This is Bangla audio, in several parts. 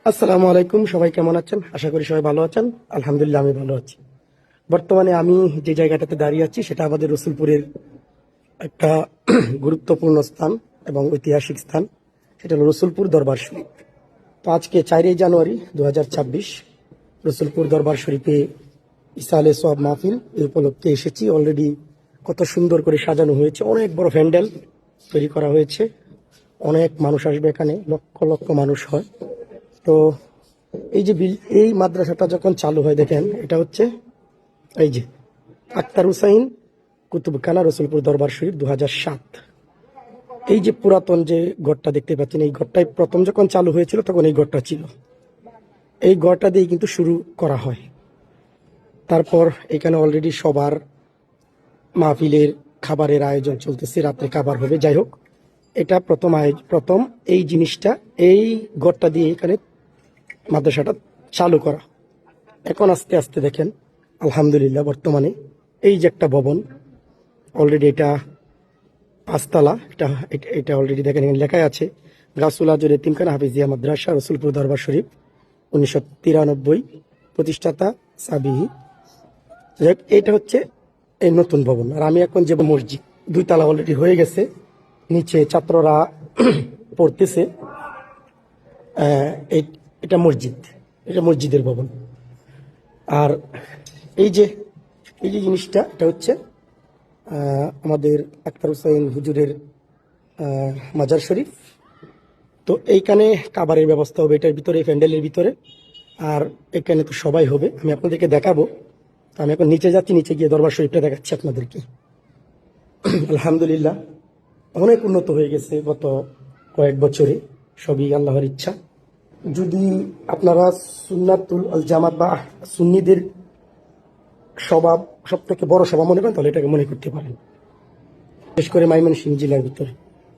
আসসালামু আলাইকুম, সবাই কেমন আছেন? আশা করি সবাই ভালো আছেন। আলহামদুলিল্লাহ আমি ভালো আছি। বর্তমানে আমি যে জায়গাটাতে দাঁড়িয়ে আছি সেটা আমাদের রসুলপুরের একটা গুরুত্বপূর্ণ স্থান এবং ঐতিহাসিক স্থান। সেটা হলো রসুলপুর দরবার শরীফ। তো আজকে 4 জানুয়ারি 2026 রসুলপুর দরবার শরীফে ঈসা আলাইহিস সালাম মাহফিল এই উপলক্ষে এসেছি। অলরেডি কত সুন্দর করে সাজানো হয়েছে, অনেক বড় প্যান্ডেল তৈরি করা হয়েছে। অনেক মানুষ আসবে এখানে, লক্ষ লক্ষ মানুষ হয়। তো এই মাদ্রাসাটা যখন চালু হয়, দেখেন এটা হচ্ছে এই যে আক্তার হুসাইন কুতুবখানা রসুলপুর দরবার শরীফ 2007। এই যে পুরাতন যে গড়টা দেখতে পাচ্ছেন, এই গড়টাই প্রথম যখন চালু হয়েছিল তখন এই গড়টা ছিল। এই গড়টা দিয়ে কিন্তু শুরু করা হয়। তারপর এখানে অলরেডি সবার মাহফিলের খাবারের আয়োজন চলতেছে, রাত্রে খাবার হবে। যাই হোক, এটা প্রথম এই জিনিসটা, এই গড়টা দিয়ে এখানে মাদ্রাসাটা চালু করা। এখন আস্তে আস্তে দেখেন আলহামদুলিল্লাহ বর্তমানে এই যে একটা ভবন, অলরেডি এটা 5 তলা। এটা অলরেডি দেখেন এখানে লেখাই আছে গাসুল আজর এতিমখানা হাফিজিয়া মাদ্রাসা রসুলপুর দরবার শরীফ 1993, প্রতিষ্ঠাতা সাবিহি। এটা হচ্ছে এই নতুন ভবন। আর আমি এখন যে মসজিদ 2 তলা অলরেডি হয়ে গেছে, নিচে ছাত্ররা পড়তেছে। এটা মসজিদ, এটা মসজিদের ভবন। আর এই যে জিনিসটা, এটা হচ্ছে আমাদের আক্তার হুসাইন হুজুরের মাজার শরীফ। তো এইখানে খাবারের ব্যবস্থা হবে এটার ভিতরে, প্যান্ডেলের ভিতরে। আর এখানে তো সবাই হবে, আমি আপনাদেরকে দেখাবো। তো আমি এখন নিচে যাচ্ছি, নিচে গিয়ে দরবার শরীফটা দেখাচ্ছি আপনাদেরকে। আলহামদুলিল্লাহ অনেক উন্নত হয়ে গেছে গত কয়েক বছরে, সবই আল্লাহর ইচ্ছা। যদি আপনারা সুন্নাতুল আল জামাত বা সুন্নিদের স্বভাব সব থেকে বড় সভা মনে করেন, তাহলে এটাকে মনে করতে পারেন। বিশেষ করে ময়মনসিংহ জেলার ভিতরে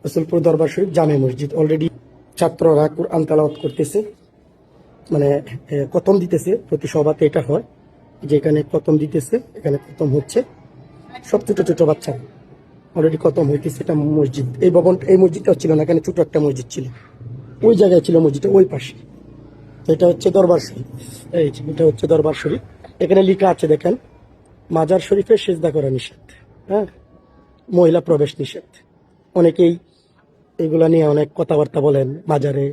রসুলপুর দরবার শরীফ জামে মসজিদ, অলরেডি ছাত্ররা কুরআন তেলাওয়াত করতেছে, মানে খতম দিতেছে। প্রতি সভাতে এটা হয় যে এখানে খতম দিতেছে, এখানে খতম হচ্ছে। সব ছোট ছোট বাচ্চা অলরেডি খতম হইতেছে। এটা মসজিদ, এই ভবন, এই মসজিদটা ছিল না, এখানে ছোট একটা মসজিদ ছিল, ওই জায়গায় ছিল মসজিদটা, ওই পাশে। এটা হচ্ছে দরবার শরীফ। এই যে এটা হচ্ছে দরবার শরীফ। এখানে লেখা আছে দেখেন, মাজার শরীফে সেজদা করা নিষেধ, হ্যাঁ, মহিলা প্রবেশ নিষেধ। অনেকেই এগুলা নিয়ে অনেক কথাবার্তা বলেন, মাজারে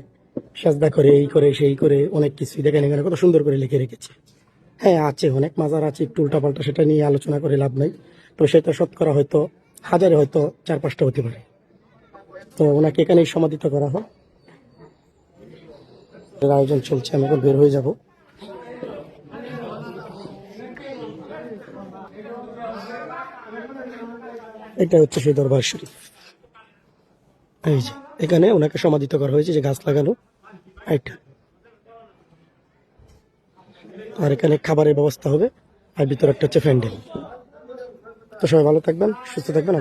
সেজদা করে, এই করে সেই করে, অনেক কিছুই দেখেন এখানে কত সুন্দর করে লিখে রেখেছে। হ্যাঁ আছে, অনেক মাজার আছে একটু উল্টাপাল্টা, সেটা নিয়ে আলোচনা করে লাভ নাই। তো সেটা শতকরা হয়তো হাজারে হয়তো 4-5টা হতে পারে। তো ওনাকে এখানেই সমাধিত করা হয়। আয়োজন চলছে, আমি এখন বের হয়ে যাব। এটা হচ্ছে সেই দরবার শরীফ। এই যে এখানে ওনাকে সমাধিত করা হয়েছে, যে গাছ লাগানো এটা। আর এখানে খাবারের ব্যবস্থা হবে, আর ভিতরে একটা হচ্ছে প্যান্ডেল। তো সবাই ভালো থাকবেন, সুস্থ থাকবেন।